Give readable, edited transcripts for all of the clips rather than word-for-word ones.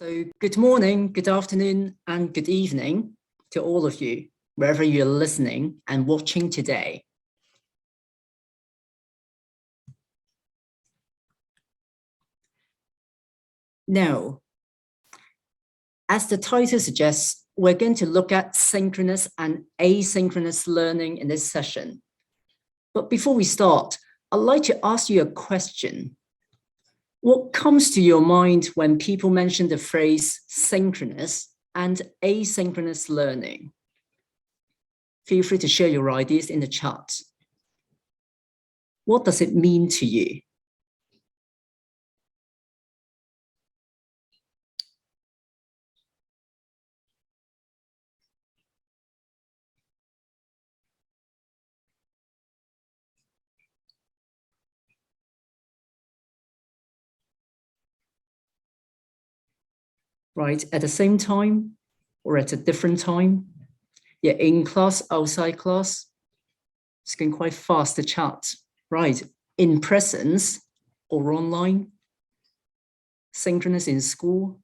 So good morning, good afternoon, and good evening to all of you, wherever you're listening and watching today. Now, as the title suggests, we're going to look at synchronous and asynchronous learning in this session. But before we start, I'd like to ask you a question. What comes to your mind when people mention the phrase synchronous and asynchronous learning? Feel free to share your ideas in the chat. What does it mean to you? Right, at the same time or at a different time? Yeah, in class, outside class? It's going quite fast, the chat. Right, in presence or online? Synchronous in school,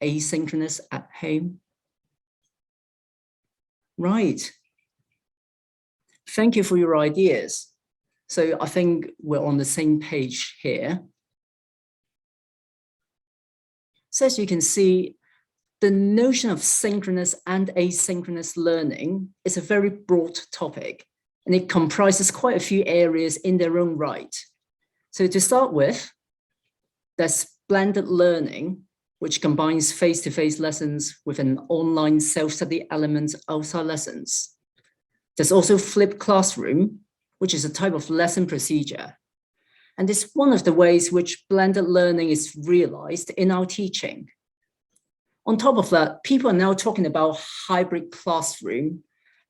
asynchronous at home? Right. Thank you for your ideas. So I think we're on the same page here. So as you can see, the notion of synchronous and asynchronous learning is a very broad topic, and it comprises quite a few areas in their own right. So to start with, there's blended learning, which combines face-to-face lessons with an online self-study element outside lessons. There's also flipped classroom, which is a type of lesson procedure. And it's one of the ways which blended learning is realized in our teaching. On top of that, people are now talking about hybrid classroom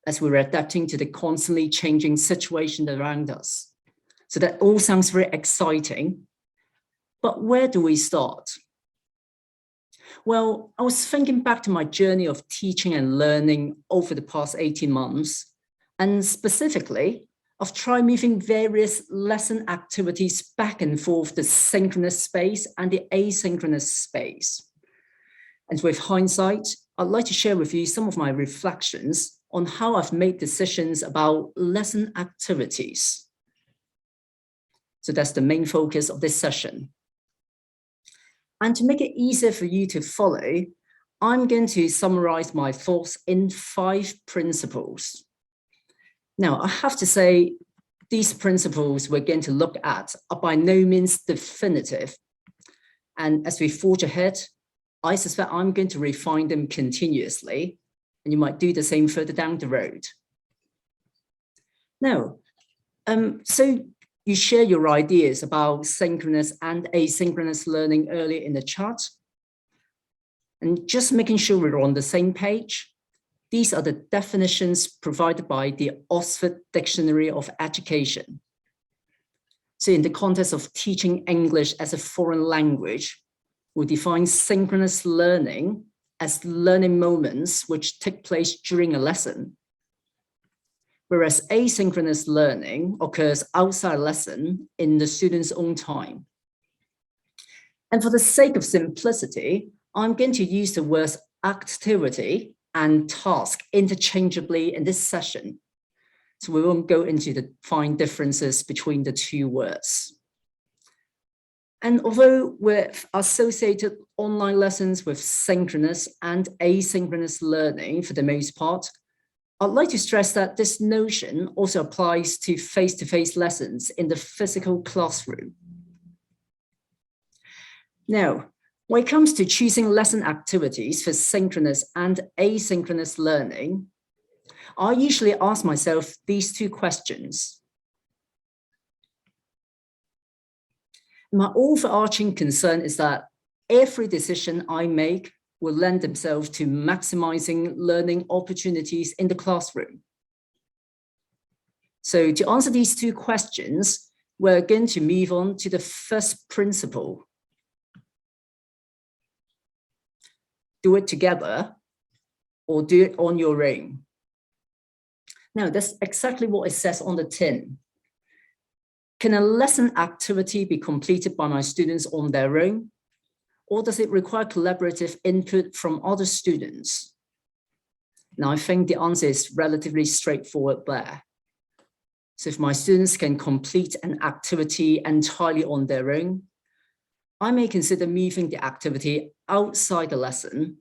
as we're adapting to the constantly changing situation around us. So that all sounds very exciting, but where do we start? Well, I was thinking back to my journey of teaching and learning over the past 18 months, and specifically, I've tried moving various lesson activities back and forth the synchronous space and the asynchronous space. And with hindsight, I'd like to share with you some of my reflections on how I've made decisions about lesson activities. So that's the main focus of this session. And to make it easier for you to follow, I'm going to summarize my thoughts in 5 principles. Now, I have to say, these principles we're going to look at are by no means definitive. And as we forge ahead, I suspect I'm going to refine them continuously, and you might do the same further down the road. Now, so you share your ideas about synchronous and asynchronous learning earlier in the chat. And just making sure we're on the same page, these are the definitions provided by the Oxford Dictionary of Education. So in the context of teaching English as a foreign language, we define synchronous learning as learning moments which take place during a lesson, whereas asynchronous learning occurs outside a lesson in the student's own time. And for the sake of simplicity, I'm going to use the words activity and task interchangeably in this session. So we won't go into the fine differences between the two words. And although we've associated online lessons with synchronous and asynchronous learning for the most part, I'd like to stress that this notion also applies to face-to-face lessons in the physical classroom. Now, when it comes to choosing lesson activities for synchronous and asynchronous learning, I usually ask myself these 2 questions. My overarching concern is that every decision I make will lend themselves to maximizing learning opportunities in the classroom. So to answer these 2 questions, we're going to move on to the first principle. Do it together or do it on your own. Now, that's exactly what it says on the tin. Can a lesson activity be completed by my students on their own? or does it require collaborative input from other students? Now, I think the answer is relatively straightforward there. So if my students can complete an activity entirely on their own, I may consider moving the activity outside the lesson.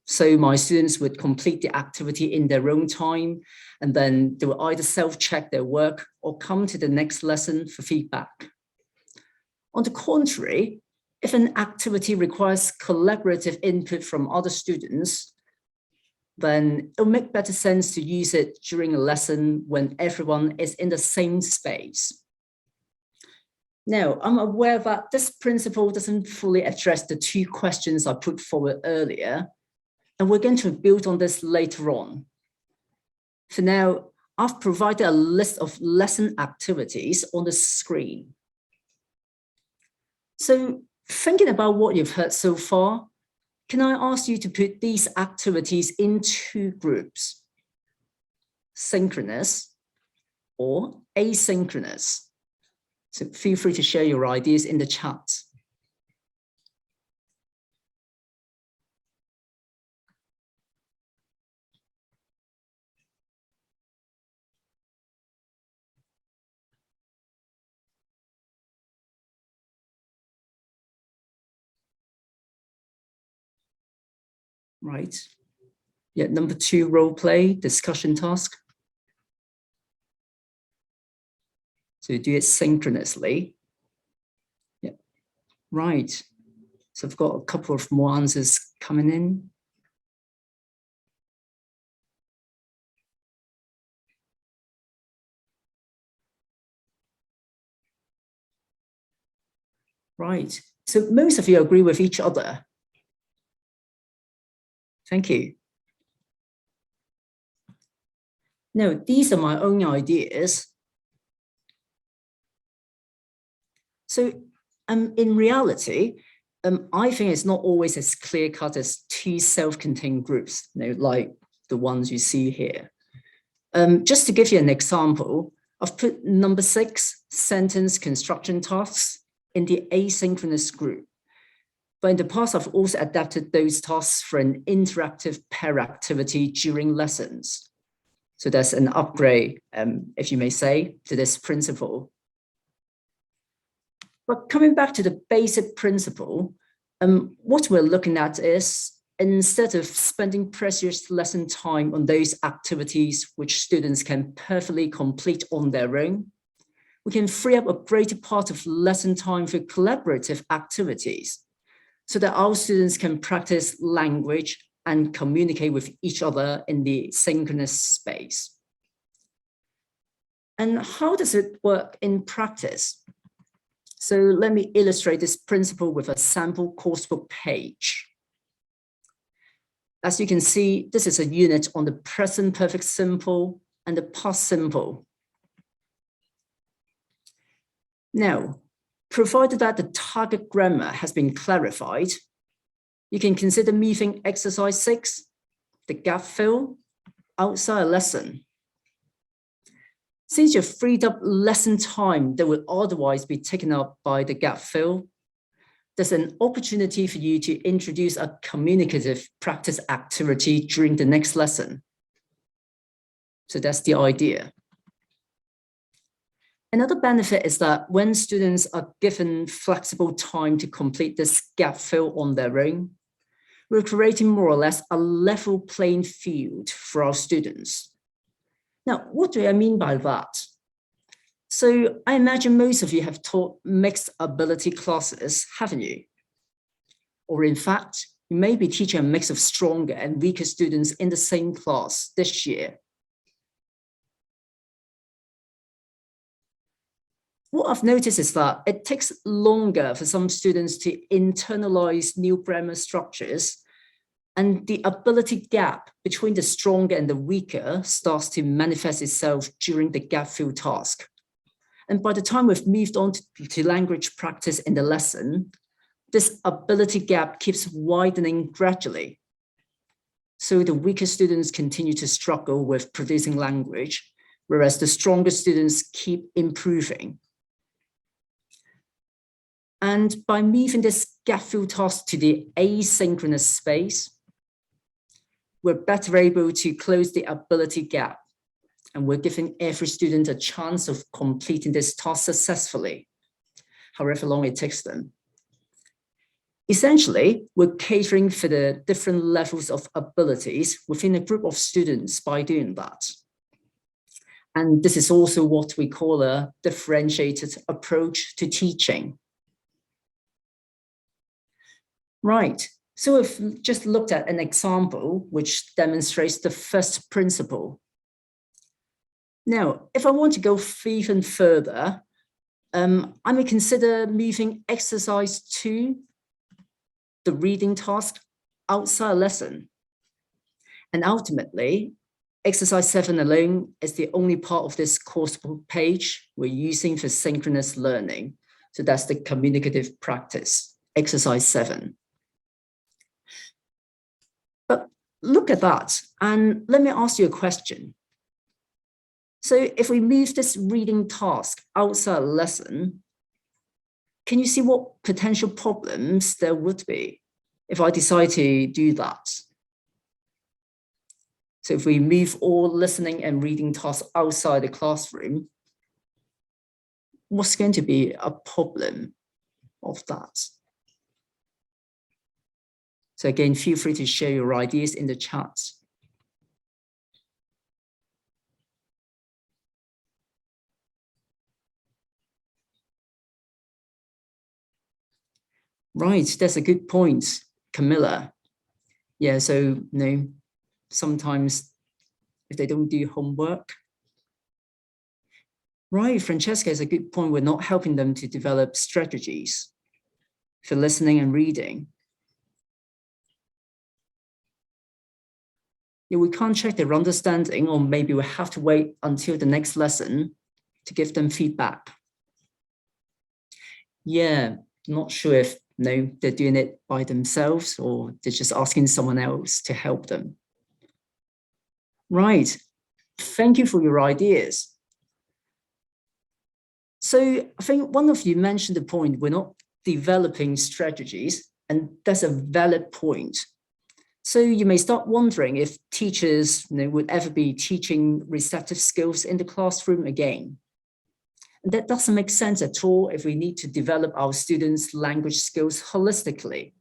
So my students would complete the activity in their own time, and then they will either self-check their work or come to the next lesson for feedback. On the contrary, if an activity requires collaborative input from other students, then it'll make better sense to use it during a lesson when everyone is in the same space. Now, I'm aware that this principle doesn't fully address the two questions I put forward earlier, and we're going to build on this later on. For now, I've provided a list of lesson activities on the screen. So, thinking about what you've heard so far, can I ask you to put these activities in two groups, synchronous or asynchronous? So feel free to share your ideas in the chat. Right. Yeah, number 2, role play, discussion task. So do it synchronously. Yeah, right. So I've got a couple of more answers coming in. Right. So most of you agree with each other. Thank you. Now, these are my own ideas. So in reality, I think it's not always as clear-cut as two self-contained groups, like the ones you see here. Just to give you an example, I've put number 6, sentence construction tasks, in the asynchronous group. But in the past, I've also adapted those tasks for an interactive pair activity during lessons. So that's an upgrade, if you may say, to this principle. But coming back to the basic principle, what we're looking at is, instead of spending precious lesson time on those activities which students can perfectly complete on their own, we can free up a greater part of lesson time for collaborative activities so that our students can practice language and communicate with each other in the synchronous space. And how does it work in practice? So let me illustrate this principle with a sample coursebook page. As you can see, this is a unit on the present perfect simple and the past simple. Now, provided that the target grammar has been clarified, you can consider moving exercise 6, the gap fill, outside a lesson. Since you've freed up lesson time that would otherwise be taken up by the gap fill, there's an opportunity for you to introduce a communicative practice activity during the next lesson. So that's the idea. Another benefit is that when students are given flexible time to complete this gap fill on their own, we're creating more or less a level playing field for our students. Now, what do I mean by that? So I imagine most of you have taught mixed ability classes, haven't you? Or in fact, you may be teaching a mix of stronger and weaker students in the same class this year. What I've noticed is that it takes longer for some students to internalize new grammar structures, and the ability gap between the stronger and the weaker starts to manifest itself during the gap fill task. And by the time we've moved on to language practice in the lesson, this ability gap keeps widening gradually. So the weaker students continue to struggle with producing language, whereas the stronger students keep improving. And by moving this gap-filled task to the asynchronous space, we're better able to close the ability gap. And we're giving every student a chance of completing this task successfully, however long it takes them. Essentially, we're catering for the different levels of abilities within a group of students by doing that. And this is also what we call a differentiated approach to teaching. Right, so we've just looked at an example which demonstrates the first principle. Now, if I want to go even further, I may consider moving exercise 2, the reading task, outside a lesson. And ultimately, exercise 7 alone is the only part of this coursebook page we're using for synchronous learning. So that's the communicative practice, exercise 7. But look at that, and let me ask you a question. So if we move this reading task outside a lesson, can you see what potential problems there would be if I decide to do that? So if we move all listening and reading tasks outside the classroom, what's going to be a problem of that? So again, feel free to share your ideas in the chat. Right, that's a good point, Camilla. Yeah, so sometimes if they don't do homework. Right, Francesca has a good point. We're not helping them to develop strategies for listening and reading. Yeah, we can't check their understanding, or maybe we have to wait until the next lesson to give them feedback. Yeah, not sure if they're doing it by themselves or they're just asking someone else to help them. Right, thank you for your ideas. So I think one of you mentioned the point, we're not developing strategies, and that's a valid point. So you may start wondering if teachers would ever be teaching receptive skills in the classroom again. And that doesn't make sense at all if we need to develop our students' language skills holistically.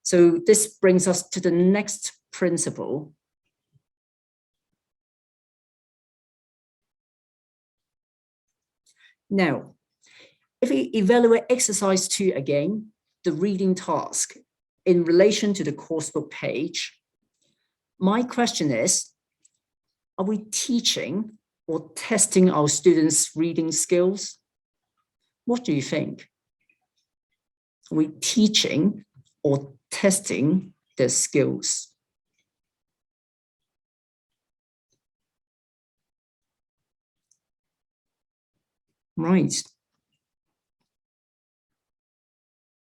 So this brings us to the next principle. Now, if we evaluate exercise 2 again, the reading task, in relation to the coursebook page, my question is, are we teaching or testing our students' reading skills? What do you think? Are we teaching or testing their skills? Right.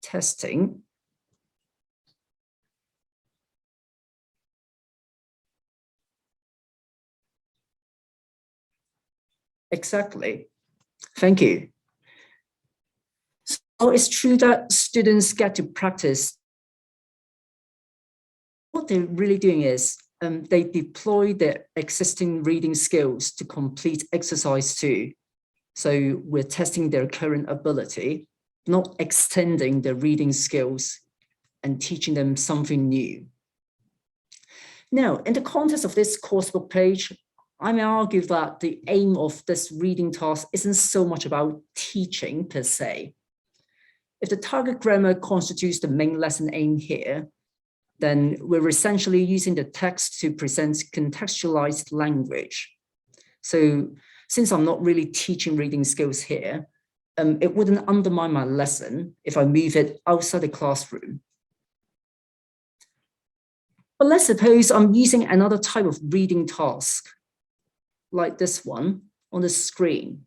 Testing. Exactly. Thank you. So it's true that students get to practice. What they're really doing is they deploy their existing reading skills to complete exercise 2. So we're testing their current ability, not extending their reading skills and teaching them something new. Now, in the context of this coursebook page, I may argue that the aim of this reading task isn't so much about teaching per se. If the target grammar constitutes the main lesson aim here, then we're essentially using the text to present contextualized language. So since I'm not really teaching reading skills here, it wouldn't undermine my lesson if I move it outside the classroom. But let's suppose I'm using another type of reading task, like this one on the screen.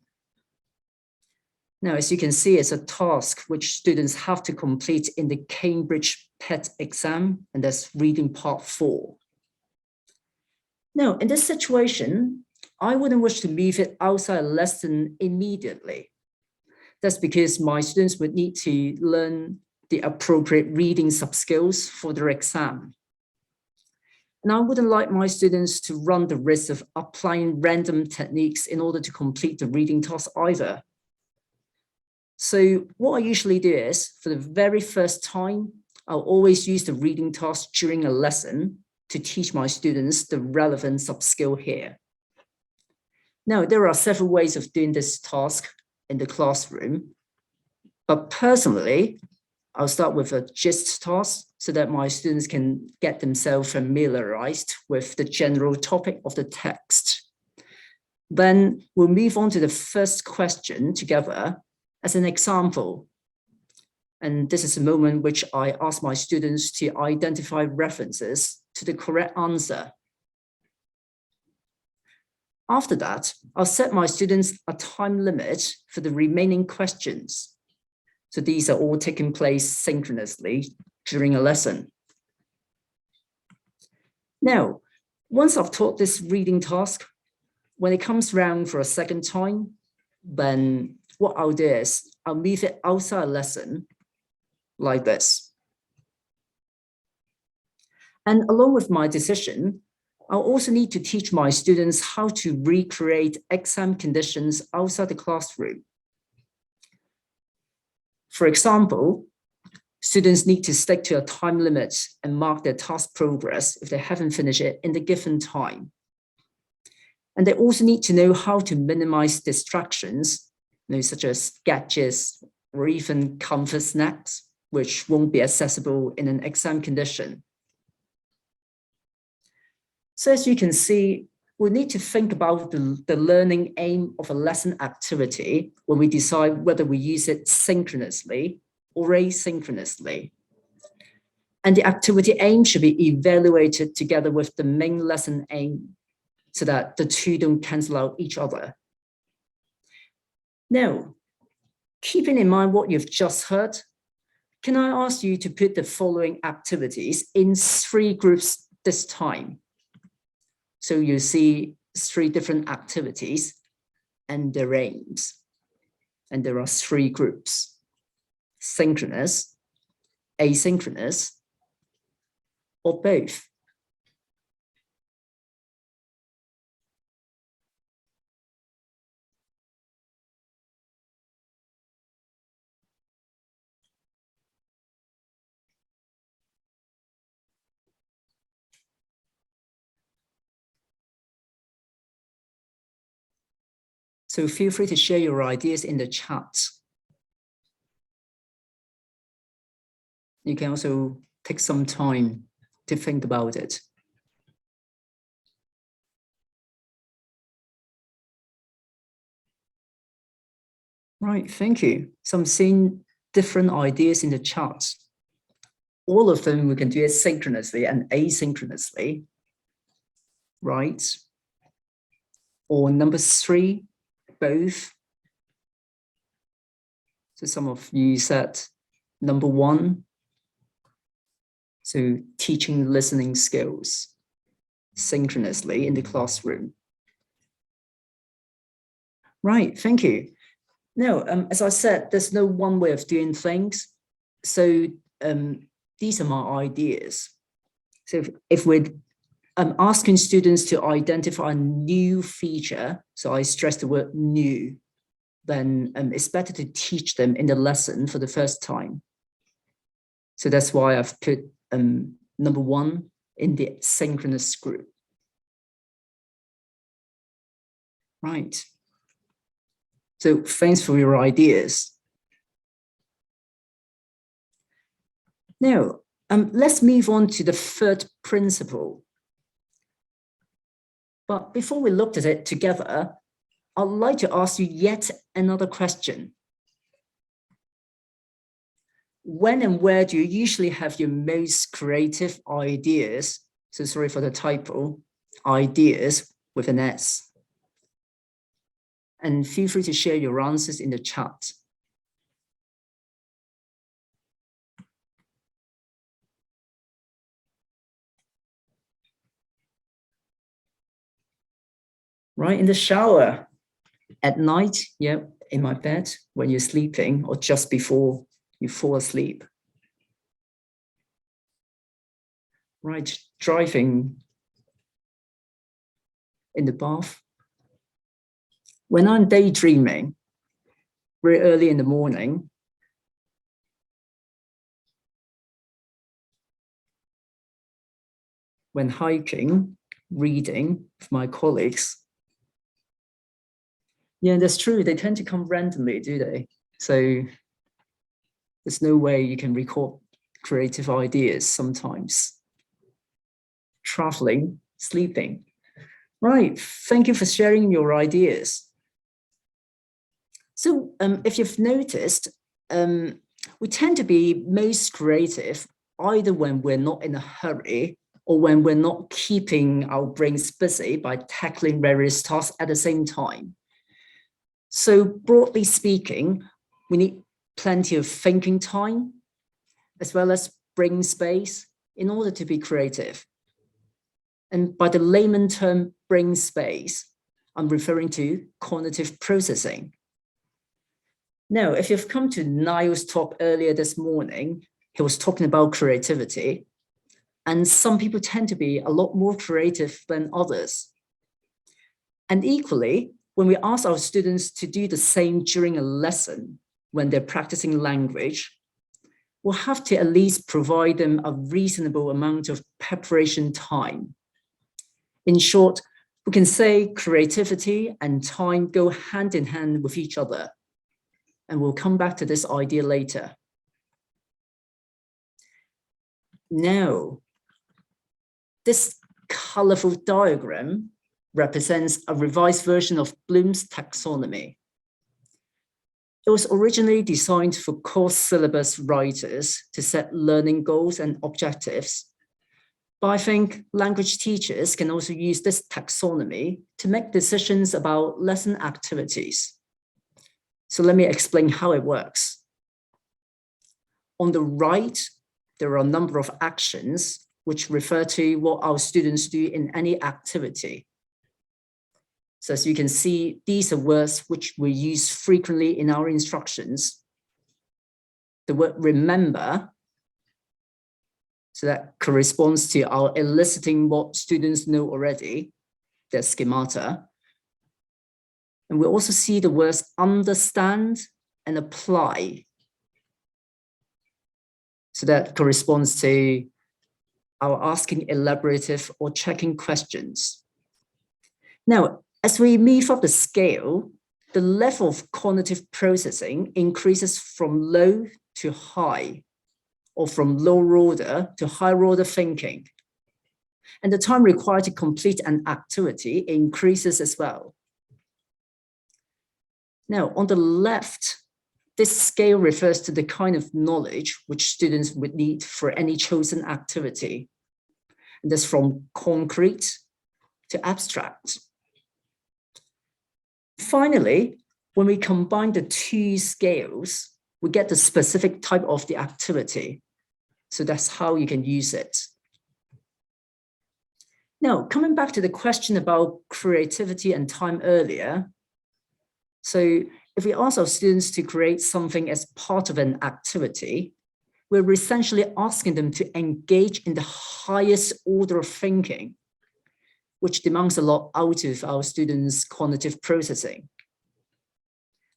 Now, as you can see, it's a task which students have to complete in the Cambridge PET exam, and that's reading part 4. Now, in this situation, I wouldn't wish to move it outside a lesson immediately. That's because my students would need to learn the appropriate reading sub-skills for their exam. And I wouldn't like my students to run the risk of applying random techniques in order to complete the reading task either. So what I usually do is, for the very first time, I'll always use the reading task during a lesson to teach my students the relevant sub-skill here. Now, there are several ways of doing this task in the classroom, but personally, I'll start with a gist task so that my students can get themselves familiarized with the general topic of the text. Then we'll move on to the first question together as an example. And this is a moment which I ask my students to identify references to the correct answer. After that, I'll set my students a time limit for the remaining questions. So these are all taking place synchronously during a lesson. Now, once I've taught this reading task, when it comes around for a second time, then what I'll do is I'll move it outside a lesson like this. And along with my decision, I'll also need to teach my students how to recreate exam conditions outside the classroom. For example, students need to stick to a time limit and mark their task progress if they haven't finished it in the given time. And they also need to know how to minimize distractions, such as gadgets or even comfort snacks, which won't be accessible in an exam condition. So as you can see, we need to think about the learning aim of a lesson activity when we decide whether we use it synchronously or asynchronously. And the activity aim should be evaluated together with the main lesson aim so that the two don't cancel out each other. Now, keeping in mind what you've just heard, can I ask you to put the following activities in 3 groups this time? So you see 3 different activities and their aims. And there are 3 groups: synchronous, asynchronous, or both. So feel free to share your ideas in the chat. You can also take some time to think about it. Right, thank you. So I'm seeing different ideas in the chat. All of them we can do it synchronously and asynchronously, right? Or number 3, both. So some of you said number 1. So teaching listening skills synchronously in the classroom. Right, thank you. Now, as I said, there's no one way of doing things. So these are my ideas. So if we're asking students to identify a new feature, so I stress the word new, then it's better to teach them in the lesson for the first time. So that's why I've put number 1 in the synchronous group. Right. So thanks for your ideas. Now, let's move on to the 3rd principle. But before we looked at it together, I'd like to ask you yet another question. When and where do you usually have your most creative ideas? So sorry for the typo, ideas with an S. And feel free to share your answers in the chat. Right, in the shower. at night, yeah, in my bed when you're sleeping or just before you fall asleep. Right, driving in the bath. When I'm daydreaming, very early in the morning, when hiking, reading with my colleagues. Yeah, that's true. They tend to come randomly, do they? So there's no way you can record creative ideas sometimes. Traveling, sleeping. Right, thank you for sharing your ideas. So if you've noticed, we tend to be most creative either when we're not in a hurry or when we're not keeping our brains busy by tackling various tasks at the same time. So broadly speaking, we need plenty of thinking time as well as brain space in order to be creative. And by the layman term brain space, I'm referring to cognitive processing. Now, if you've come to Niall's talk earlier this morning, he was talking about creativity. And some people tend to be a lot more creative than others. And equally, when we ask our students to do the same during a lesson, when they're practicing language, we'll have to at least provide them a reasonable amount of preparation time. In short, we can say creativity and time go hand in hand with each other. And we'll come back to this idea later. Now, this colorful diagram represents a revised version of Bloom's taxonomy. It was originally designed for course syllabus writers to set learning goals and objectives. But I think language teachers can also use this taxonomy to make decisions about lesson activities. So let me explain how it works. On the right, there are a number of actions which refer to what our students do in any activity. So as you can see, these are words which we use frequently in our instructions. The word remember, so that corresponds to our eliciting what students know already, their schemata. And we also see the words understand and apply. So that corresponds to our asking elaborative or checking questions. Now, as we move up the scale, the level of cognitive processing increases from low to high, or from lower order to higher order thinking. And the time required to complete an activity increases as well. Now, on the left, this scale refers to the kind of knowledge which students would need for any chosen activity. And that's from concrete to abstract. Finally, when we combine the two scales, we get the specific type of the activity. So that's how you can use it. Now, coming back to the question about creativity and time earlier. So if we ask our students to create something as part of an activity, we're essentially asking them to engage in the highest order of thinking, which demands a lot out of our students' cognitive processing.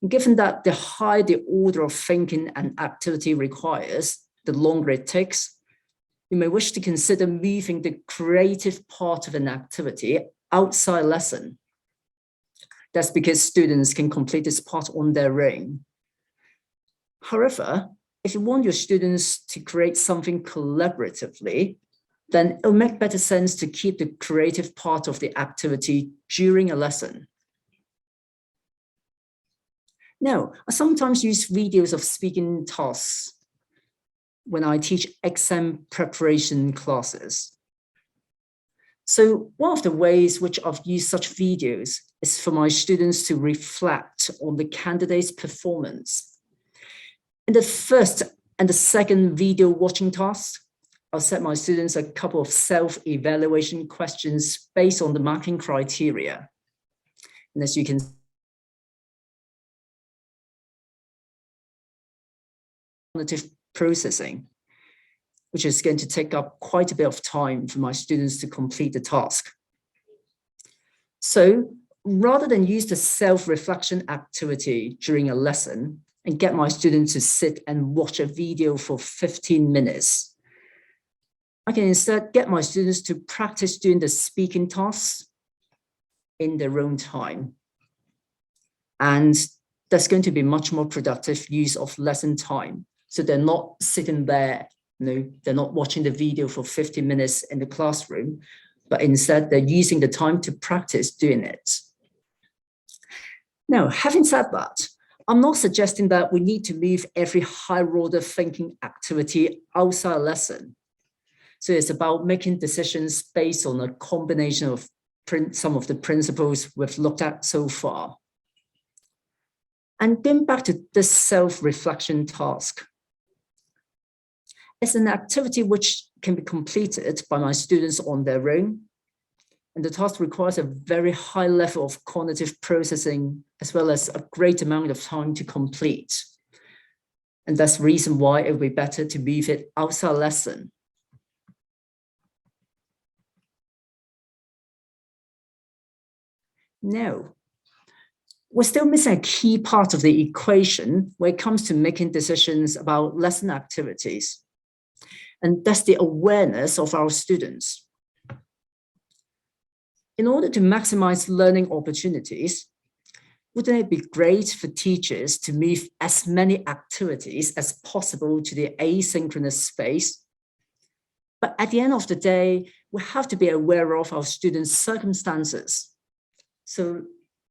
Given that the higher the order of thinking an activity requires, the longer it takes, you may wish to consider moving the creative part of an activity outside lesson. That's because students can complete this part on their own. However, if you want your students to create something collaboratively, then it'll make better sense to keep the creative part of the activity during a lesson. Now, I sometimes use videos of speaking tasks when I teach exam preparation classes. So one of the ways which I've used such videos is for my students to reflect on the candidate's performance. In the first and the second video watching task, I'll set my students a couple of self-evaluation questions based on the marking criteria. And as you can cognitive processing, which is going to take up quite a bit of time for my students to complete the task. So rather than use the self-reflection activity during a lesson and get my students to sit and watch a video for 15 minutes, I can instead get my students to practice doing the speaking tasks in their own time. And that's going to be much more productive use of lesson time. So they're not sitting there, they're not watching the video for 50 minutes in the classroom, but instead they're using the time to practice doing it. Now, having said that, I'm not suggesting that we need to move every higher order thinking activity outside a lesson. So it's about making decisions based on a combination of some of the principles we've looked at so far. And going back to this self-reflection task, it's an activity which can be completed by my students on their own. And the task requires a very high level of cognitive processing, as well as a great amount of time to complete. And that's the reason why it would be better to move it outside a lesson. Now, we're still missing a key part of the equation when it comes to making decisions about lesson activities. And that's the awareness of our students. In order to maximize learning opportunities, wouldn't it be great for teachers to move as many activities as possible to the asynchronous space? But at the end of the day, we have to be aware of our students' circumstances. So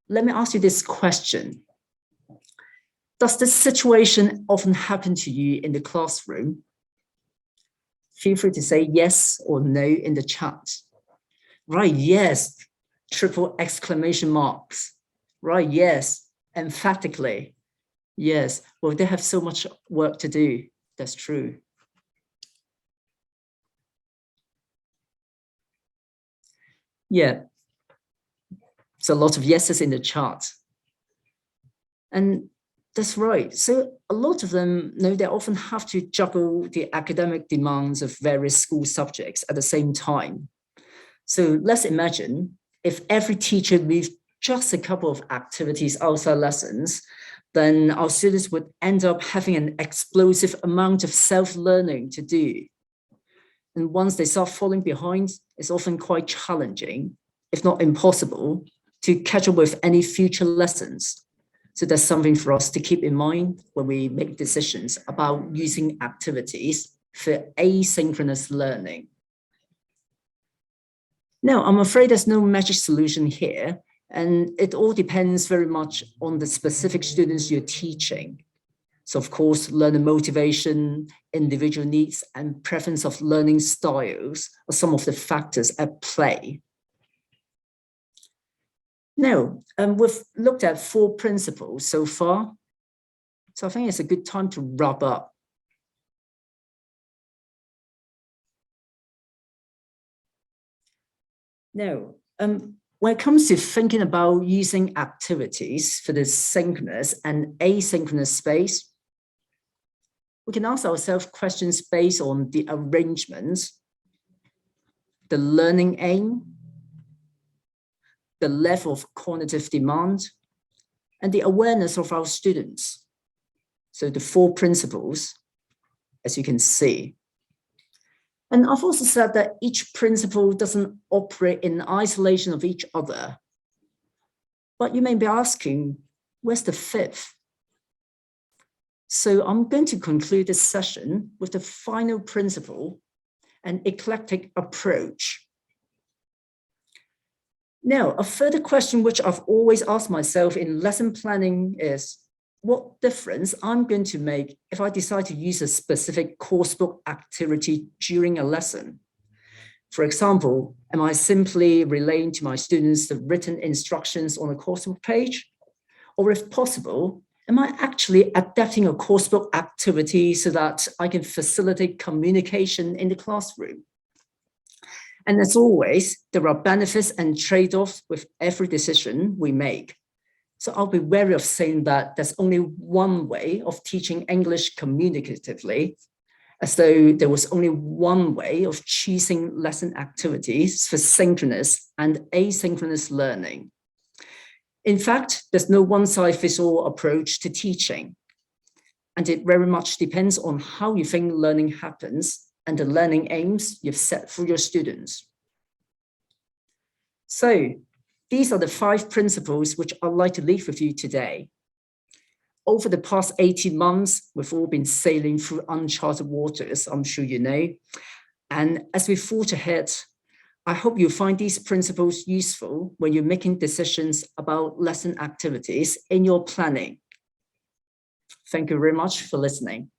let me ask you this question. Does this situation often happen to you in the classroom? Feel free to say yes or no in the chat. Right, yes, triple exclamation marks. Right, yes, emphatically. Yes, well, they have so much work to do. That's true. Yeah, so a lot of yeses in the chart. And that's right. So a lot of them, they often have to juggle the academic demands of various school subjects at the same time. So let's imagine if every teacher moved just a couple of activities outside lessons, then our students would end up having an explosive amount of self-learning to do. And once they start falling behind, it's often quite challenging, if not impossible, to catch up with any future lessons. So that's something for us to keep in mind when we make decisions about using activities for asynchronous learning. Now, I'm afraid there's no magic solution here, and it all depends very much on the specific students you're teaching. So of course, learner motivation, individual needs, and preference of learning styles are some of the factors at play. Now, we've looked at 4 principles so far. So I think it's a good time to wrap up. Now, when it comes to thinking about using activities for the synchronous and asynchronous space, we can ask ourselves questions based on the arrangement, the learning aim, the level of cognitive demand, and the awareness of our students. So the 4 principles, as you can see. And I've also said that each principle doesn't operate in isolation of each other. But you may be asking, where's the 5th? So I'm going to conclude this session with the final principle, an eclectic approach. Now, a further question which I've always asked myself in lesson planning is, what difference I'm going to make if I decide to use a specific coursebook activity during a lesson? For example, am I simply relaying to my students the written instructions on a coursebook page? Or if possible, am I actually adapting a coursebook activity so that I can facilitate communication in the classroom? And as always, there are benefits and trade-offs with every decision we make. So I'll be wary of saying that there's only one way of teaching English communicatively, as though there was only one way of choosing lesson activities for synchronous and asynchronous learning. In fact, there's no one-size-fits-all approach to teaching, and it very much depends on how you think learning happens and the learning aims you've set for your students. So these are the 5 principles which I'd like to leave with you today. Over the past 18 months, we've all been sailing through uncharted waters, I'm sure you know. And as we forge ahead, I hope you find these principles useful when you're making decisions about lesson activities in your planning. Thank you very much for listening.